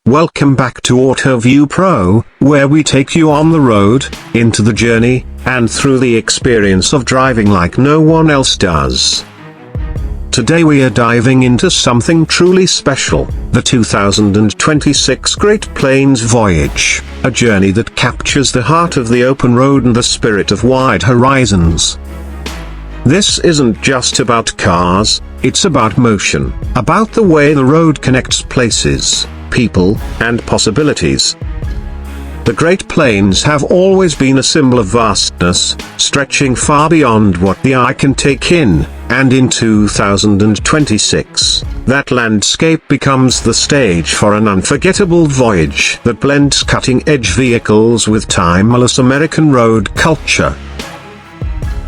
Welcome back to AutoView Pro, where we take you on the road, into the journey, and through the experience of driving like no one else does. Today we are diving into something truly special, the 2026 Great Plains Voyage, a journey that captures the heart of the open road and the spirit of wide horizons. This isn't just about cars, it's about motion, about the way the road connects places, people, and possibilities. The Great Plains have always been a symbol of vastness, stretching far beyond what the eye can take in, and in 2026, that landscape becomes the stage for an unforgettable voyage that blends cutting-edge vehicles with timeless American road culture.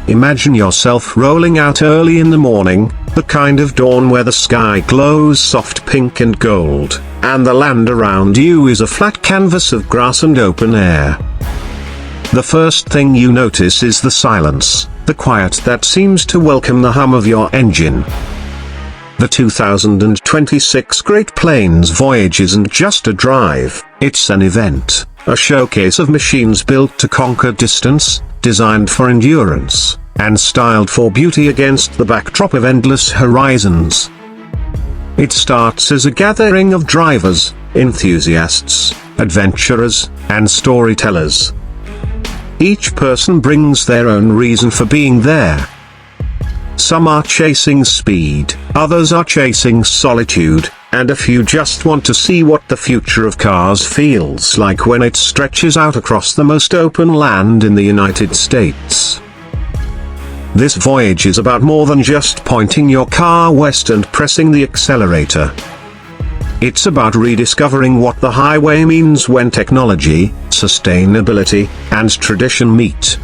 Imagine yourself rolling out early in the morning, the kind of dawn where the sky glows soft pink and gold, and the land around you is a flat canvas of grass and open air. The first thing you notice is the silence, the quiet that seems to welcome the hum of your engine. The 2026 Great Plains Voyage isn't just a drive, it's an event, a showcase of machines built to conquer distance, designed for endurance, and styled for beauty against the backdrop of endless horizons. It starts as a gathering of drivers, enthusiasts, adventurers, and storytellers. Each person brings their own reason for being there. Some are chasing speed, others are chasing solitude, and a few just want to see what the future of cars feels like when it stretches out across the most open land in the United States. This voyage is about more than just pointing your car west and pressing the accelerator. It's about rediscovering what the highway means when technology, sustainability, and tradition meet.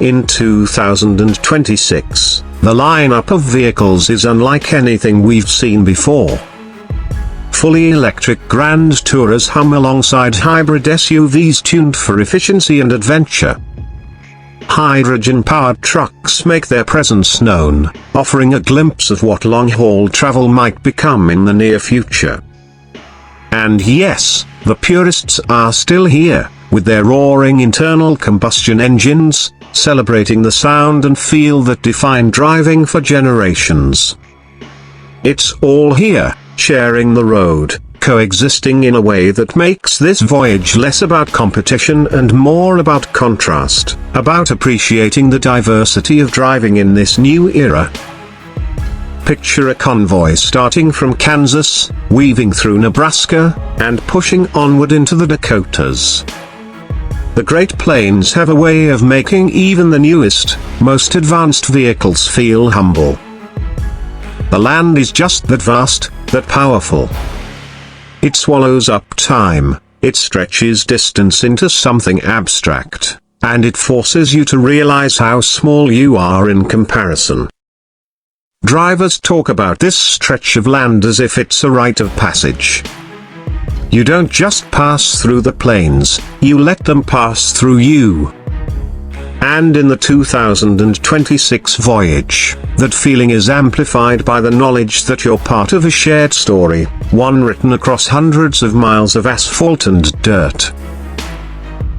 In 2026, the lineup of vehicles is unlike anything we've seen before. Fully electric Grand Tourers hum alongside hybrid SUVs tuned for efficiency and adventure. Hydrogen-powered trucks make their presence known, offering a glimpse of what long-haul travel might become in the near future. And yes, the purists are still here, with their roaring internal combustion engines, celebrating the sound and feel that define driving for generations. It's all here, sharing the road, coexisting in a way that makes this voyage less about competition and more about contrast, about appreciating the diversity of driving in this new era. Picture a convoy starting from Kansas, weaving through Nebraska, and pushing onward into the Dakotas. The Great Plains have a way of making even the newest, most advanced vehicles feel humble. The land is just that vast, that powerful. It swallows up time, it stretches distance into something abstract, and it forces you to realize how small you are in comparison. Drivers talk about this stretch of land as if it's a rite of passage. You don't just pass through the plains, you let them pass through you. And in the 2026 voyage, that feeling is amplified by the knowledge that you're part of a shared story, one written across hundreds of miles of asphalt and dirt.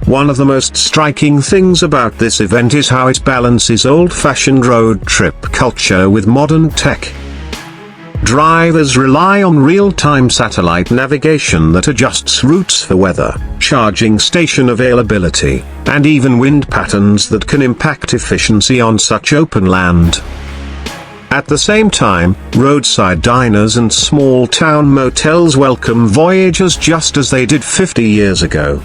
One of the most striking things about this event is how it balances old-fashioned road trip culture with modern tech. Drivers rely on real-time satellite navigation that adjusts routes for weather, charging station availability, and even wind patterns that can impact efficiency on such open land. At the same time, roadside diners and small-town motels welcome voyagers just as they did 50 years ago.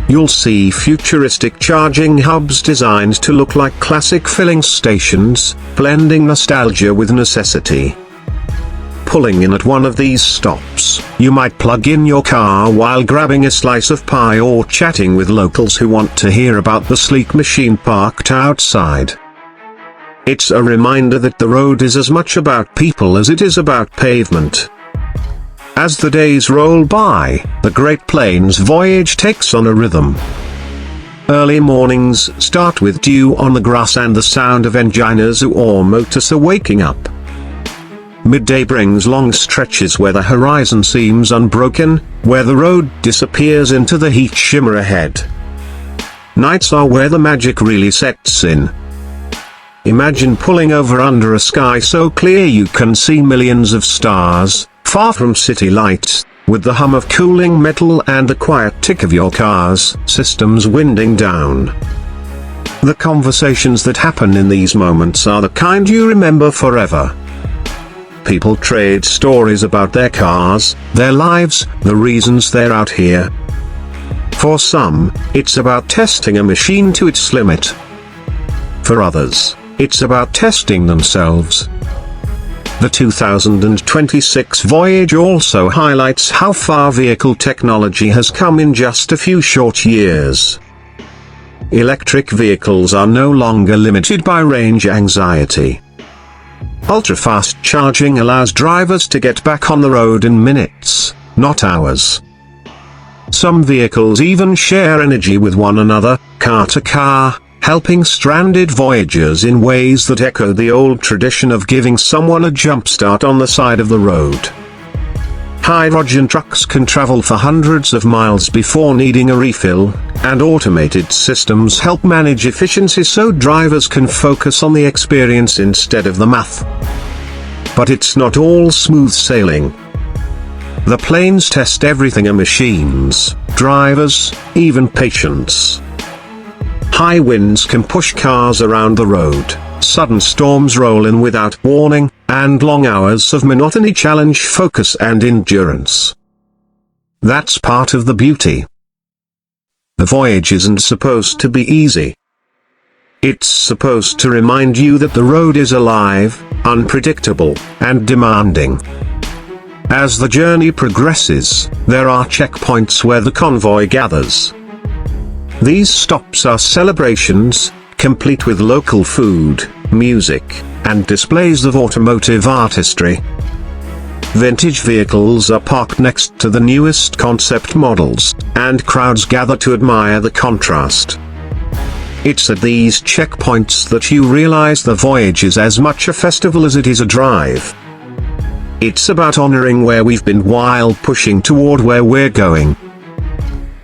You'll see futuristic charging hubs designed to look like classic filling stations, blending nostalgia with necessity. Pulling in at one of these stops, you might plug in your car while grabbing a slice of pie or chatting with locals who want to hear about the sleek machine parked outside. It's a reminder that the road is as much about people as it is about pavement. As the days roll by, the Great Plains Voyage takes on a rhythm. Early mornings start with dew on the grass and the sound of engineers or motors are waking up. midday brings long stretches where the horizon seems unbroken, where the road disappears into the heat shimmer ahead. Nights are where the magic really sets in. Imagine pulling over under a sky so clear you can see millions of stars, far from city lights, with the hum of cooling metal and the quiet tick of your car's systems winding down. The conversations that happen in these moments are the kind you remember forever. People trade stories about their cars, their lives, the reasons they're out here. For some, it's about testing a machine to its limit. For others, it's about testing themselves. The 2026 Voyage also highlights how far vehicle technology has come in just a few short years. Electric vehicles are no longer limited by range anxiety. Ultra-fast charging allows drivers to get back on the road in minutes, not hours. Some vehicles even share energy with one another, car to car, helping stranded voyagers in ways that echo the old tradition of giving someone a jump start on the side of the road. Hydrogen trucks can travel for hundreds of miles before needing a refill, and automated systems help manage efficiency so drivers can focus on the experience instead of the math. But it's not all smooth sailing. The planes test everything: machines, drivers, even patience. High winds can push cars around the road, sudden storms roll in without warning, and long hours of monotony challenge focus and endurance. That's part of the beauty. The voyage isn't supposed to be easy. It's supposed to remind you that the road is alive, unpredictable, and demanding. As the journey progresses, there are checkpoints where the convoy gathers. These stops are celebrations, complete with local food, music, and displays of automotive artistry. Vintage vehicles are parked next to the newest concept models, and crowds gather to admire the contrast. It's at these checkpoints that you realize the voyage is as much a festival as it is a drive. It's about honoring where we've been while pushing toward where we're going.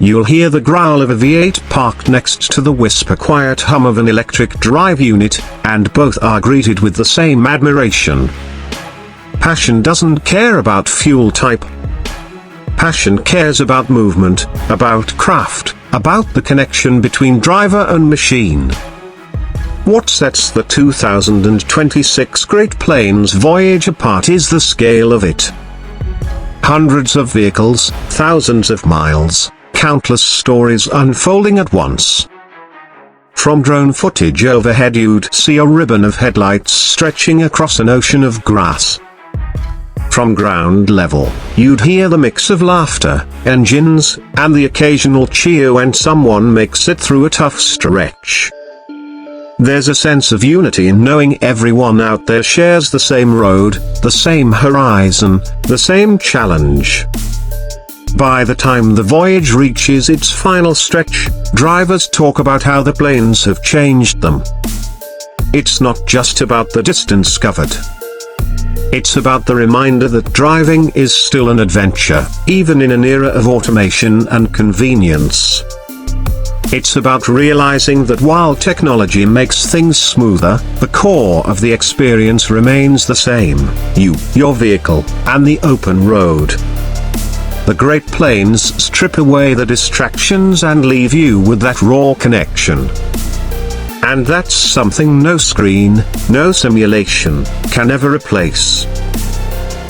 You'll hear the growl of a V8 parked next to the whisper-quiet hum of an electric drive unit, and both are greeted with the same admiration. Passion doesn't care about fuel type. Passion cares about movement, about craft, about the connection between driver and machine. What sets the 2026 Great Plains Voyage apart is the scale of it. Hundreds of vehicles, thousands of miles, countless stories unfolding at once. From drone footage overhead you'd see a ribbon of headlights stretching across an ocean of grass. From ground level, you'd hear the mix of laughter, engines, and the occasional cheer when someone makes it through a tough stretch. There's a sense of unity in knowing everyone out there shares the same road, the same horizon, the same challenge. By the time the voyage reaches its final stretch, drivers talk about how the planes have changed them. It's not just about the distance covered. It's about the reminder that driving is still an adventure, even in an era of automation and convenience. It's about realizing that while technology makes things smoother, the core of the experience remains the same: you, your vehicle, and the open road. The Great Plains strip away the distractions and leave you with that raw connection. And that's something no screen, no simulation, can ever replace.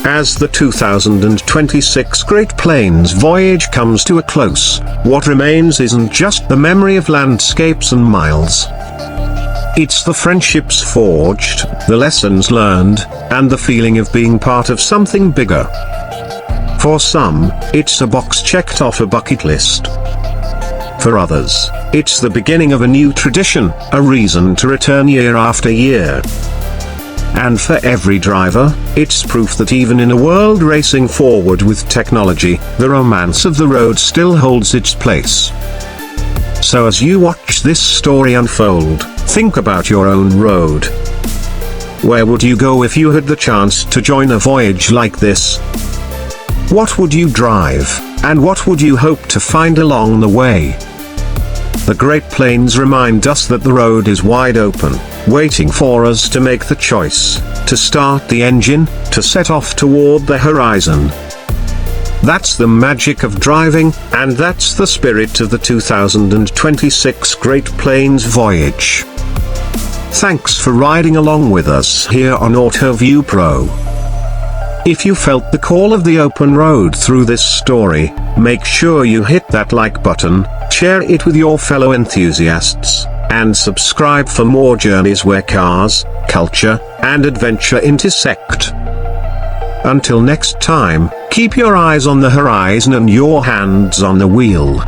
As the 2026 Great Plains Voyage comes to a close, what remains isn't just the memory of landscapes and miles. It's the friendships forged, the lessons learned, and the feeling of being part of something bigger. For some, it's a box checked off a bucket list. For others, it's the beginning of a new tradition, a reason to return year after year. And for every driver, it's proof that even in a world racing forward with technology, the romance of the road still holds its place. So as you watch this story unfold, think about your own road. Where would you go if you had the chance to join a voyage like this? What would you drive, and what would you hope to find along the way? The Great Plains remind us that the road is wide open, waiting for us to make the choice, to start the engine, to set off toward the horizon. That's the magic of driving, and that's the spirit of the 2026 Great Plains Voyage. Thanks for riding along with us here on AutoView Pro. If you felt the call of the open road through this story, make sure you hit that like button, share it with your fellow enthusiasts, and subscribe for more journeys where cars, culture, and adventure intersect. Until next time, keep your eyes on the horizon and your hands on the wheel.